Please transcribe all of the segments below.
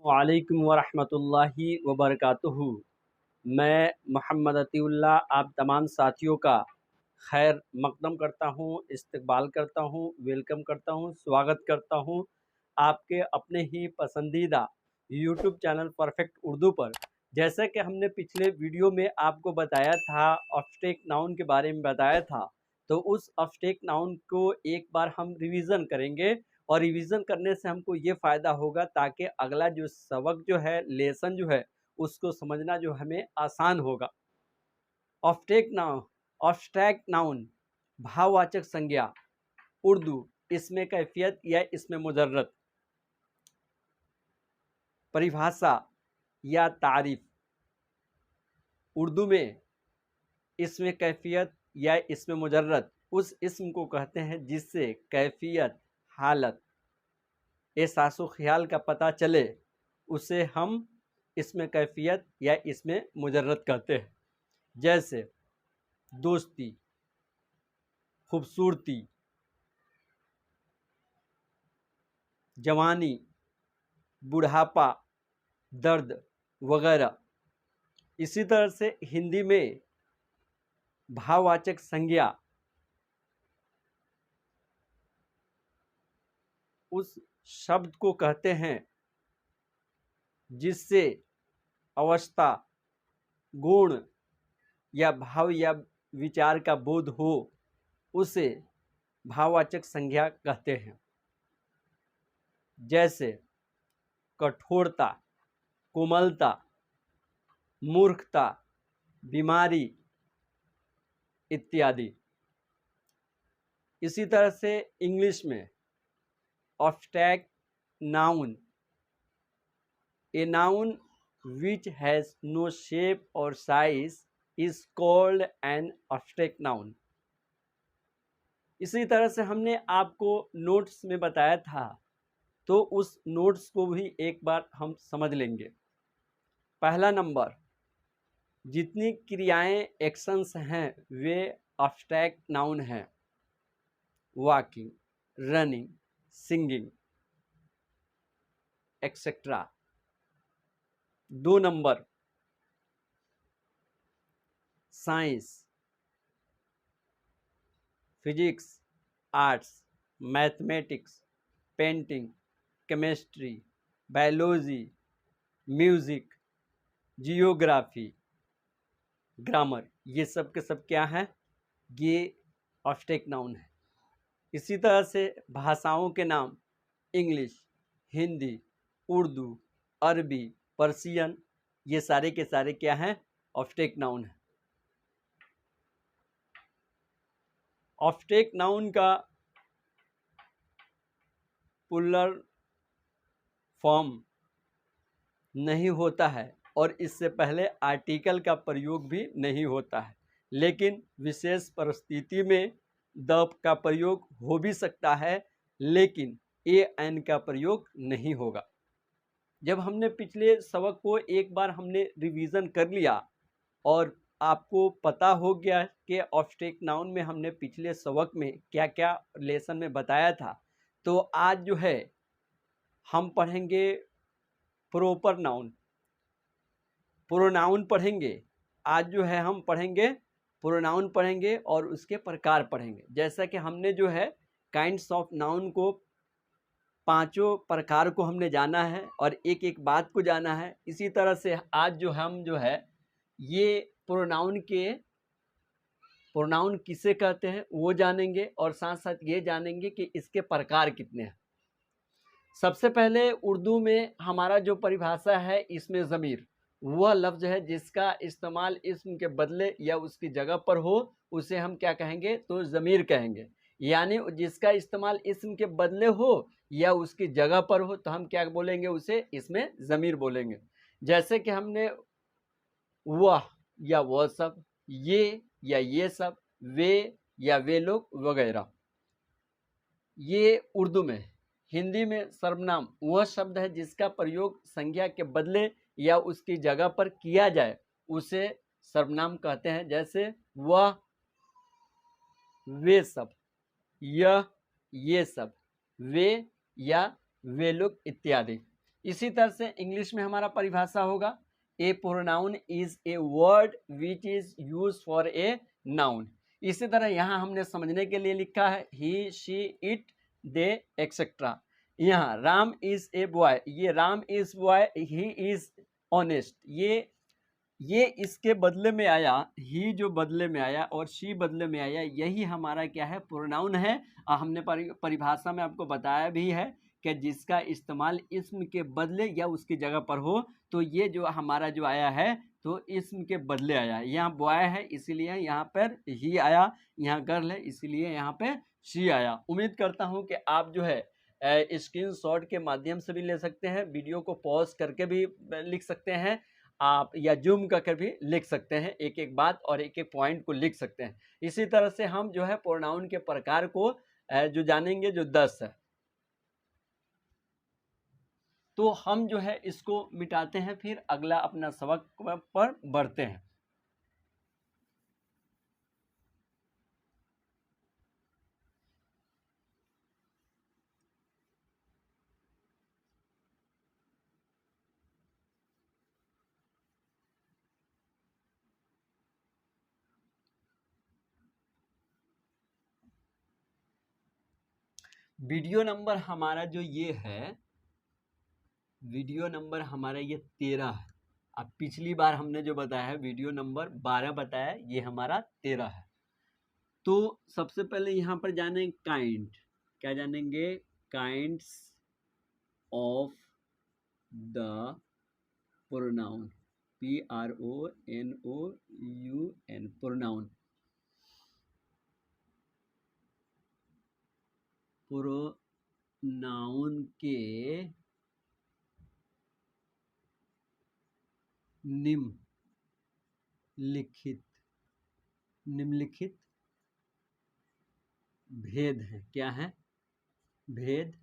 वालेकुम वरहमतुल्लाहि वबरकातुहू। मैं मोहम्मद अतीउल्लाह आप तमाम साथियों का खैर मक़दम करता हूँ, इस्तकबाल करता हूँ, वेलकम करता हूँ, स्वागत करता हूँ आपके अपने ही पसंदीदा यूट्यूब चैनल परफेक्ट उर्दू पर। जैसा कि हमने पिछले वीडियो में आपको बताया था, ऑब्स्टेक नाउन के बारे में बताया था, तो उस ऑब्स्टेक नाउन को एक बार हम रिवीजन करेंगे और रिवीजन करने से हमको ये फ़ायदा होगा ताकि अगला जो सबक जो है, लेसन जो है, उसको समझना जो हमें आसान होगा। ऑब्स्ट्रैक्ट नाउन भाववाचक संज्ञा उर्दू इसमें कैफियत या इसमें मुजर्रद। परिभाषा या तारीफ उर्दू में इसमें कैफियत या इसमें मुजर्रद उस इस्म को कहते हैं जिससे कैफियत, हालत, एहसास ख्याल का पता चले, उसे हम इसमें कैफियत या इसमें मुजर्रद कहते हैं। जैसे दोस्ती, खूबसूरती, जवानी, बुढ़ापा, दर्द वगैरह। इसी तरह से हिंदी में भाववाचक संज्ञा उस शब्द को कहते हैं जिससे अवस्था, गुण या भाव या विचार का बोध हो, उसे भाववाचक संज्ञा कहते हैं। जैसे कठोरता, कोमलता, मूर्खता, बीमारी इत्यादि। इसी तरह से इंग्लिश में obstruct noun, a noun which has no shape or size is called an abstract noun। इसी तरह से हमने आपको नोट्स में बताया था, तो उस नोट्स को भी एक बार हम समझ लेंगे। पहला नंबर, जितनी क्रियाएं एक्शंस हैं वे abstract नाउन हैं। Walking, running, singing etcetera. 2 number, science, physics, arts, mathematics, painting, chemistry, biology, music, geography, grammar, ये सब के सब क्या हैं? ये ऑब्स्ट्रैक्ट नाउन है। इसी तरह से भाषाओं के नाम इंग्लिश, हिंदी, उर्दू, अरबी, पर्शियन, ये सारे के सारे क्या हैं? ऑब्स्ट्रैक्ट नाउन है। ऑब्स्ट्रैक्ट नाउन का प्लुरल फॉर्म नहीं होता है और इससे पहले आर्टिकल का प्रयोग भी नहीं होता है, लेकिन विशेष परिस्थिति में द का प्रयोग हो भी सकता है, लेकिन ए एन का प्रयोग नहीं होगा। जब हमने पिछले सबक को एक बार हमने रिवीजन कर लिया और आपको पता हो गया कि ऑब्स्ट्रैक्ट नाउन में हमने पिछले सबक में क्या क्या लेसन में बताया था, तो आज जो है हम पढ़ेंगे प्रॉपर नाउन, प्रोनाउन पढ़ेंगे। आज जो है हम पढ़ेंगे प्रोनाउन पढ़ेंगे और उसके प्रकार पढ़ेंगे। जैसा कि हमने जो है काइंड्स ऑफ नाउन को, पांचों प्रकार को हमने जाना है और एक एक बात को जाना है। इसी तरह से आज जो हम जो है ये प्रोनाउन किसे कहते हैं वो जानेंगे और साथ साथ ये जानेंगे कि इसके प्रकार कितने हैं। सबसे पहले उर्दू में हमारा जो परिभाषा है, इसमें ज़मीर वह लफ्ज़ है जिसका इस्तेमाल इस्म के बदले या उसकी जगह पर हो, उसे हम क्या कहेंगे? तो ज़मीर कहेंगे। यानी जिसका इस्तेमाल इस्म के बदले हो या उसकी जगह पर हो तो हम क्या बोलेंगे? उसे इसमें ज़मीर बोलेंगे। जैसे कि हमने वह या वह सब, ये या ये सब, वे या वे लोग वगैरह, ये उर्दू में। हिंदी में सर्वनाम वह शब्द है जिसका प्रयोग संज्ञा के बदले या उसकी जगह पर किया जाए, उसे सर्वनाम कहते हैं। जैसे वह, वे सब, यह, ये सब, वे या वे लोग इत्यादि। इसी तरह से इंग्लिश में हमारा परिभाषा होगा, a pronoun is a word which is use for a noun. इसी तरह यहाँ हमने समझने के लिए लिखा है he, she, it, they, etcetera. यहाँ राम इज ए बॉय, ये Ram is boy, he is honest, ये इसके बदले में आया, ही जो बदले में आया और शी बदले में आया, यही हमारा क्या है, प्रोनाउन है। और हमने परिभाषा में आपको बताया भी है कि जिसका इस्तेमाल इसम के बदले या उसकी जगह पर हो, तो ये जो हमारा जो आया है तो इसम के बदले आया है। यहाँ बॉय है इसीलिए यहाँ पर ही आया, यहाँ गर्ल है इसीलिए यहाँ पे शी आया। उम्मीद करता हूँ कि आप जो है स्क्रीनशॉट के माध्यम से भी ले सकते हैं, वीडियो को पॉज करके भी लिख सकते हैं आप, या जूम करके भी लिख सकते हैं, एक एक बात और एक एक पॉइंट को लिख सकते हैं। इसी तरह से हम जो है प्रोनाउन के प्रकार को जो जानेंगे, जो 10 है, तो हम जो है इसको मिटाते हैं, फिर अगला अपना सबक पर बढ़ते हैं। वीडियो नंबर हमारा जो ये है, वीडियो नंबर हमारा ये 13 है। अब पिछली बार हमने जो बताया है वीडियो नंबर 12 बताया, ये हमारा 13 है। तो सबसे पहले यहाँ पर जाने काइंड, क्या जानेंगे, kinds of the pronoun, PRONOUN, pronoun, pronoun के निम्नलिखित भेद हैं। क्या है, भेद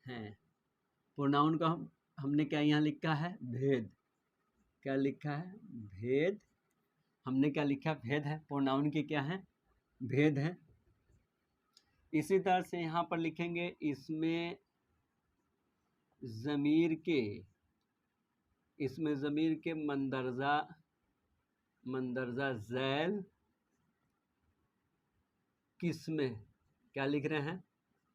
हैं। प्रोनाउन का हमने क्या यहाँ लिखा है, भेद। क्या लिखा है, भेद। हमने क्या लिखा, भेद है। प्रोनाउन के क्या है, भेद है। इसी तरह से यहाँ पर लिखेंगे, इसमें ज़मीर के मंदरजा ज़ैल किस्में, क्या लिख रहे हैं,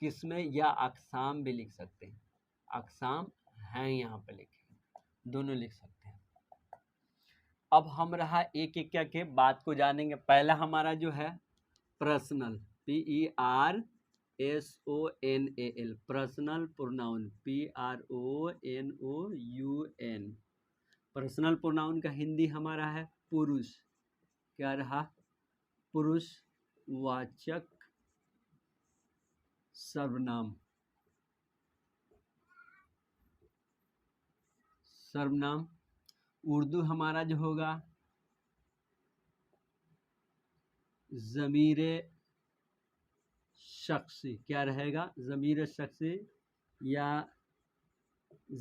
किस्में, या अक़साम भी लिख सकते हैं, अक़साम हैं यहाँ पे लिखे, दोनों लिख सकते हैं। अब हम रहा एक एक क्या के बात को जानेंगे। पहला हमारा जो है personal, PERSONAL, personal pronoun, PRONOUN। Personal pronoun का हिंदी हमारा है पुरुष। क्या रहा, पुरुषवाचक सर्वनाम, सर्वनाम। उर्दू हमारा जो होगा ज़मीर शख्सी, क्या रहेगा, ज़मीर शख्सी या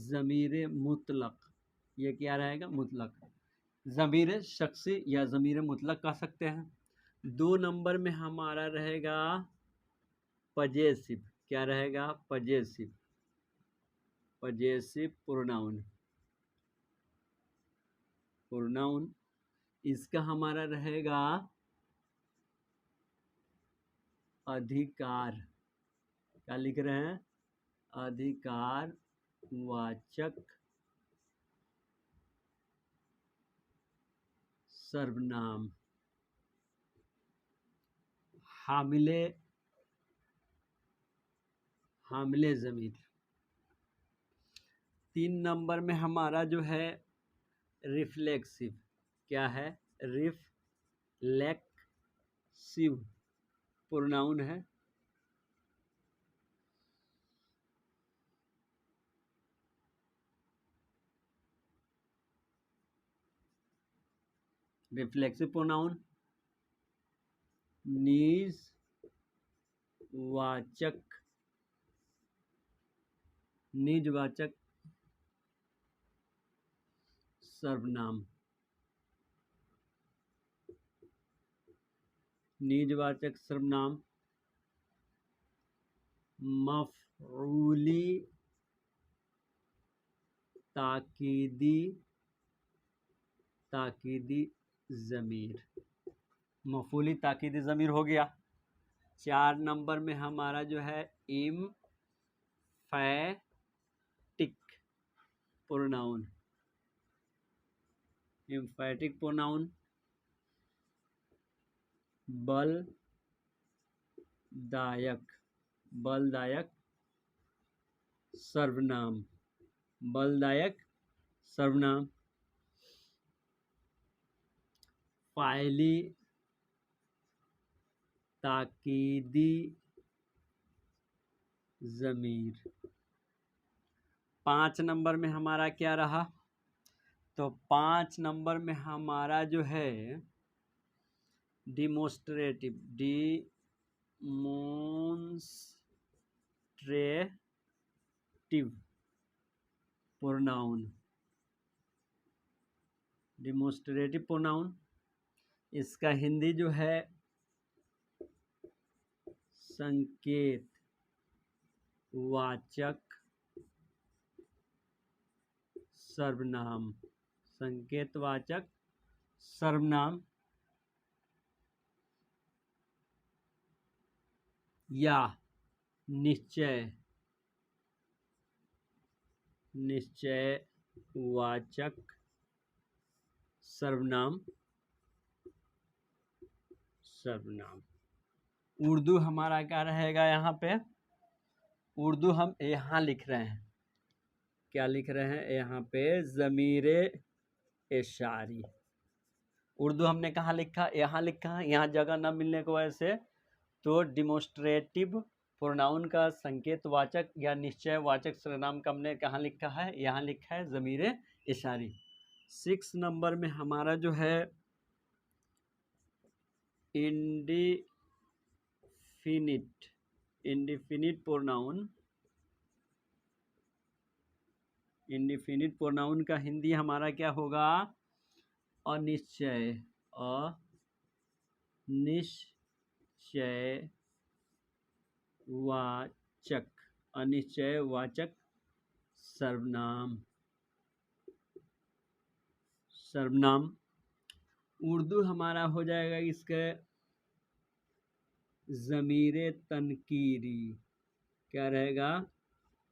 ज़मीर मुतलक, ये क्या रहेगा, मुतलक। ज़मीर शख्सी या ज़मीर मुतलक कह सकते हैं। 2 नंबर में हमारा रहेगा पजेसिव। क्या रहेगा, पजेसिव, पजेसिव प्रोनाउन, प्रोनाउन। इसका हमारा रहेगा अधिकार। क्या लिख रहे हैं, अधिकार वाचक सर्वनाम। हामिले ज़मीर। 3 नंबर में हमारा जो है रिफ्लेक्सिव। क्या है, रिफ्लेक्सिव प्रोनाउन है। रिफ्लेक्सिव प्रोनाउन निजवाचक सर्वनाम, निजवाचक सर्वनाम। मफऊली ताकीदी ज़मीर, मफूली ताकीदी ज़मीर हो गया। 4 नंबर में हमारा जो है एम्फैटिक प्रोनाउन, एम्फैटिक प्रोनाउन। बलदायक सर्वनाम, बलदायक सर्वनाम। फाइली ताकीदी ज़मीर। 5 नंबर में हमारा क्या रहा? तो 5 नंबर में हमारा जो है डिमोस्ट्रेटिव प्रोनाउन, डिमोस्ट्रेटिव प्रोनाउन। इसका हिंदी जो है संकेत वाचक सर्वनाम, संकेतवाचक सर्वनाम या निश्चयवाचक सर्वनाम। उर्दू हमारा क्या रहेगा यहाँ पे? उर्दू हम यहाँ लिख रहे हैं, क्या लिख रहे हैं यहाँ पे? ज़मीर इशारी। उर्दू हमने कहाँ लिखा? यहाँ लिखा है। यहाँ जगह न मिलने की वजह से तो डिमोस्ट्रेटिव प्रोनाउन का संकेतवाचक या निश्चयवाचक सर्वनाम का हमने कहाँ लिखा है? यहाँ लिखा है ज़मीर इशारी। 6 नंबर में हमारा जो है इंडिफिनिट प्रोनाउन, इंडिफिनिट प्रोनाउन का हिंदी हमारा क्या होगा? अनिश्चयवाचक सर्वनाम। उर्दू हमारा हो जाएगा इसके ज़मीर तनकीरी, क्या रहेगा?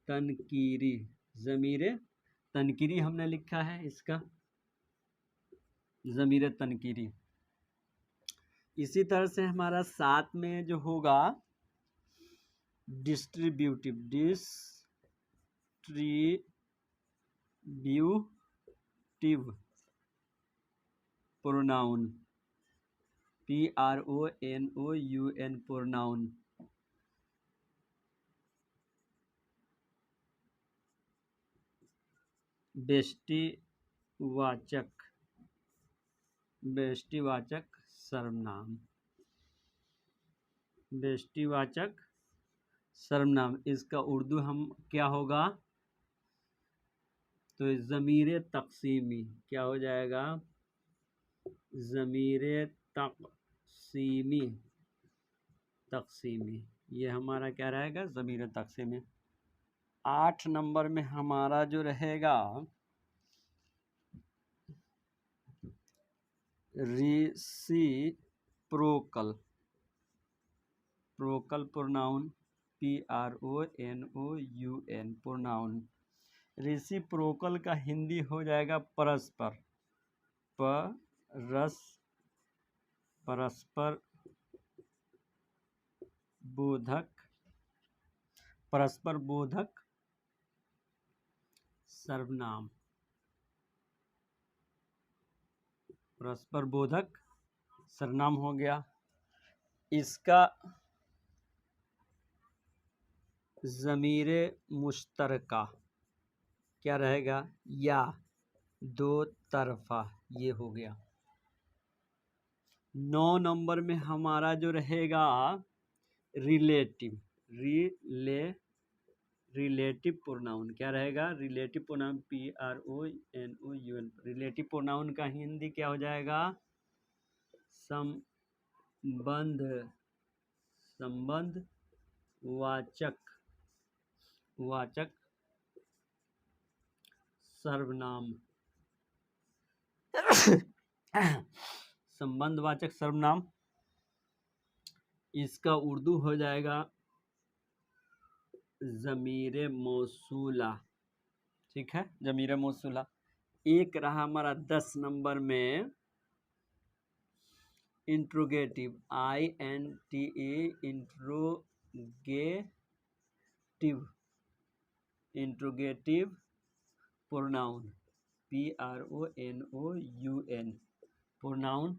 तनकीरी, ज़मीर तनकीरी हमने लिखा है इसका, ज़मीर तनकीरी। इसी तरह से हमारा 7 में जो होगा डिस्ट्रीब्यूटिव प्रोनाउन, PRONOUN प्रोनाउन। बेष्टिवाचक सर्वनाम, बेष्टिवाचक सर्वनाम। इसका उर्दू हम क्या होगा? तो ज़मीर तक़सीमी, क्या हो जाएगा? ज़मीर तक़सीमी, ये हमारा क्या रहेगा? ज़मीर तक़सीमी। 8 नंबर में हमारा जो रहेगा reciprocal pronoun, PRONOUN pronoun. Reciprocal का हिंदी हो जाएगा परस्पर बोधक सर्वनाम, परस्पर बोधक सर्वनाम हो गया। इसका ज़मीर मुश्तरका क्या रहेगा? या दो तरफा, ये हो गया। 9 नंबर में हमारा जो रहेगा रिलेटिव प्रोनाउन, क्या रहेगा? Relative pronoun, PRONOUN। Relative pronoun का हिंदी क्या हो जाएगा? संबंधवाचक सर्वनाम संबंधवाचक सर्वनाम, इसका उर्दू हो जाएगा ज़मीर मौसूला। ठीक है, ज़मीर मौसूला। एक रहा हमारा 10 नंबर में interrogative, INTE, interrogative pronoun, PRONOUN, pronoun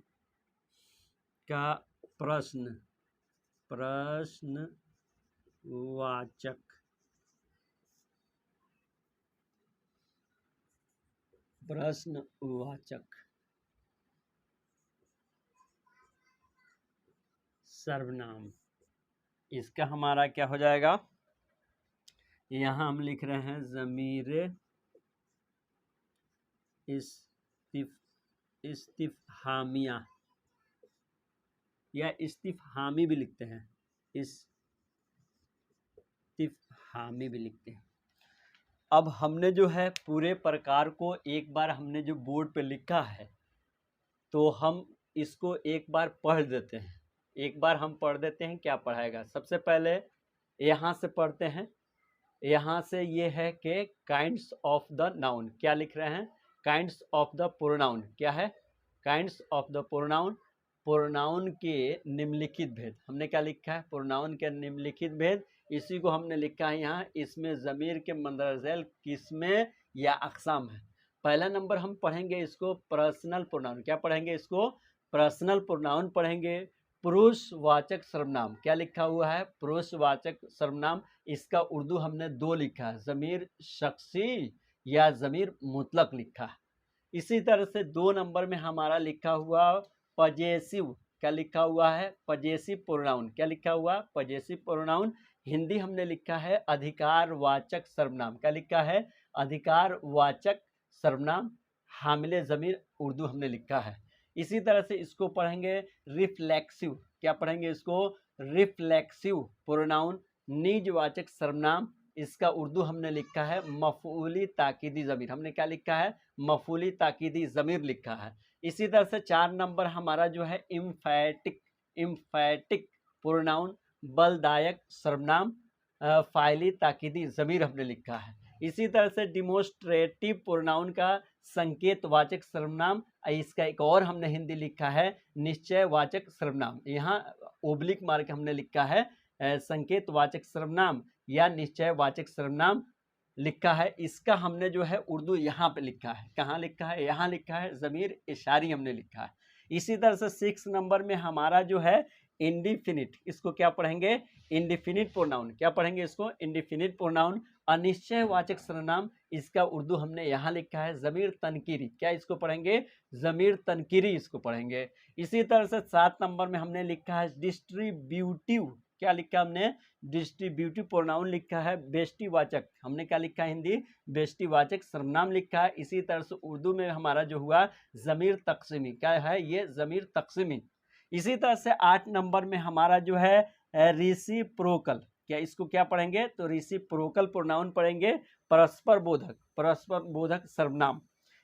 का प्रश्नवाचक, सर्वनाम। इसका हमारा क्या हो जाएगा, यहाँ हम लिख रहे हैं ज़मीर इस्तिफ़हामिया या इस्तिफ़हामी भी लिखते हैं, इस्तिफ़हामी भी लिखते हैं। अब हमने जो है पूरे प्रकार को एक बार हमने जो बोर्ड पे लिखा है, तो हम इसको एक बार पढ़ देते हैं। एक बार हम पढ़ देते हैं, क्या पढ़ाएगा। सबसे पहले यहाँ से पढ़ते हैं। यहाँ से ये है कि काइंड्स ऑफ द नाउन, क्या लिख रहे हैं, काइंड्स ऑफ द प्रोनाउन। क्या है, kinds of the pronoun, pronoun के निम्नलिखित भेद। हमने क्या लिखा है, प्रोनाउन के निम्नलिखित भेद। इसी को हमने लिखा है यहाँ, इसमें ज़मीर के मंदरज़ैल किस्में या अक़साम है। पहला नंबर हम पढ़ेंगे इसको पर्सनल प्रोनाउन। क्या पढ़ेंगे इसको, पर्सनल प्रोनाउन पढ़ेंगे। पुरुषवाचक सर्वनाम, क्या लिखा हुआ है, पुरुषवाचक सर्वनाम। इसका उर्दू हमने 2 लिखा है, ज़मीर शख्सी या ज़मीर मुतलक लिखा है। इसी तरह से 2 नंबर में हमारा लिखा हुआ पजेसिव, क्या लिखा हुआ है, पजेसिव प्रोनाउन। क्या लिखा हुआ, पजेसिव प्रोनाउन। हिंदी हमने लिखा है अधिकारवाचक सर्वनाम। क्या लिखा है, अधिकारवाचक सर्वनाम, हामिले ज़मीर, उर्दू हमने लिखा है। इसी तरह से इसको पढ़ेंगे रिफ्लेक्सिव। क्या पढ़ेंगे इसको, रिफ्लेक्सिव प्रोनाउन, निजवाचक सर्वनाम। इसका उर्दू हमने लिखा है मफऊली ताकीदी ज़मीर। हमने क्या लिखा है, मफऊली ताकीदी ज़मीर लिखा है। इसी तरह से 4 नंबर हमारा जो है इम्फैटिक प्रोनाउन, बलदायक सर्वनाम, फ़ाइली ताकीदी ज़मीर हमने लिखा है। इसी तरह से डिमोस्ट्रेटिव प्रोनाउन का संकेतवाचक सर्वनाम, इसका एक और हमने हिंदी लिखा है निश्चयवाचक सर्वनाम। यहाँ ओब्लिक मार के हमने लिखा है संकेतवाचक सर्वनाम या निश्चयवाचक सर्वनाम लिखा है। इसका हमने जो है उर्दू यहाँ पे लिखा है, कहाँ लिखा है, यहाँ लिखा है, ज़मीर इशारी हमने लिखा है। इसी तरह से 6 नंबर में हमारा जो है इंडिफिनिट, इसको क्या पढ़ेंगे, इंडिफिनिट प्रोनाउन। क्या पढ़ेंगे इसको, इंडिफिनिट प्रोनाउन, अनिश्चयवाचक सर्वनाम। इसका उर्दू हमने यहाँ लिखा है ज़मीर तनकीरी। क्या इसको पढ़ेंगे, ज़मीर तनकीरी इसको पढ़ेंगे। इसी तरह से 7 नंबर में हमने लिखा है डिस्ट्रीब्यूटिव। क्या लिखा हमने, डिस्ट्रीब्यूटिव प्रोनाउन लिखा है बेष्टिवाचक। हमने क्या लिखा है हिंदी, बेष्टिवाचक सर्वनाम लिखा है। इसी तरह से उर्दू में हमारा जो हुआ ज़मीर तक़सीमी। क्या है ये, ज़मीर तक़सीमी। इसी तरह से 8 नंबर में हमारा जो है रेसिप्रोकल। क्या इसको क्या पढ़ेंगे, तो रेसिप्रोकल प्रोनाउन पढ़ेंगे, परस्पर बोधक सर्वनाम।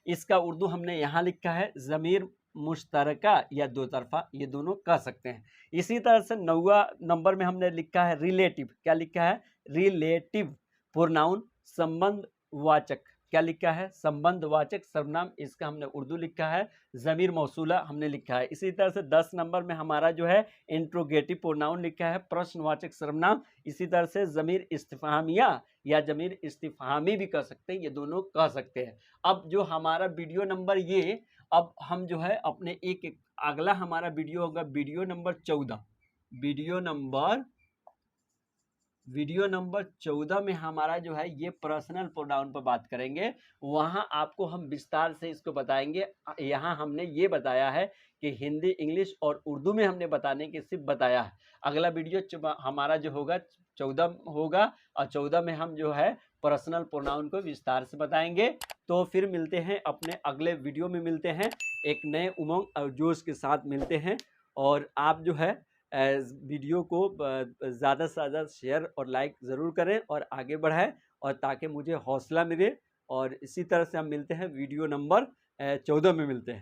इसका उर्दू हमने यहाँ लिखा है ज़मीर मुश्तरका या दो तरफा, ये दोनों कह सकते हैं। इसी तरह से 9वां नंबर में हमने लिखा है रिलेटिव। क्या लिखा है, रिलेटिव प्रोनाउन, संबंधवाचक। क्या लिखा है, संबंधवाचक सर्वनाम। इसका हमने उर्दू लिखा है ज़मीर मौसूला हमने लिखा है। इसी तरह से 10 नंबर में हमारा जो है इंट्रोगेटिव प्रोनाउन लिखा है, प्रश्नवाचक सर्वनाम। इसी तरह से ज़मीर इस्तिफ़हामिया या ज़मीर इस्तिफ़हामी भी कह सकते हैं, ये दोनों कह सकते हैं। अब जो हमारा वीडियो नंबर ये, अब हम जो है अपने एक अगला हमारा वीडियो होगा वीडियो नंबर 14। वीडियो नंबर 14 में हमारा जो है ये पर्सनल प्रोनाउन पर बात करेंगे। वहाँ आपको हम विस्तार से इसको बताएंगे। यहाँ हमने ये बताया है कि हिंदी, इंग्लिश और उर्दू में हमने बताने के सिर्फ बताया है। अगला वीडियो हमारा जो होगा 14 होगा, और 14 में हम जो है पर्सनल प्रोनाउन को विस्तार से बताएंगे। तो फिर मिलते हैं अपने अगले वीडियो में, मिलते हैं एक नए उमंग और जोश के साथ मिलते हैं। और आप जो है वीडियो को ज़्यादा से ज़्यादा शेयर और लाइक ज़रूर करें और आगे बढ़ाएं, और ताकि मुझे हौसला मिले और इसी तरह से हम मिलते हैं वीडियो नंबर 14 में मिलते हैं।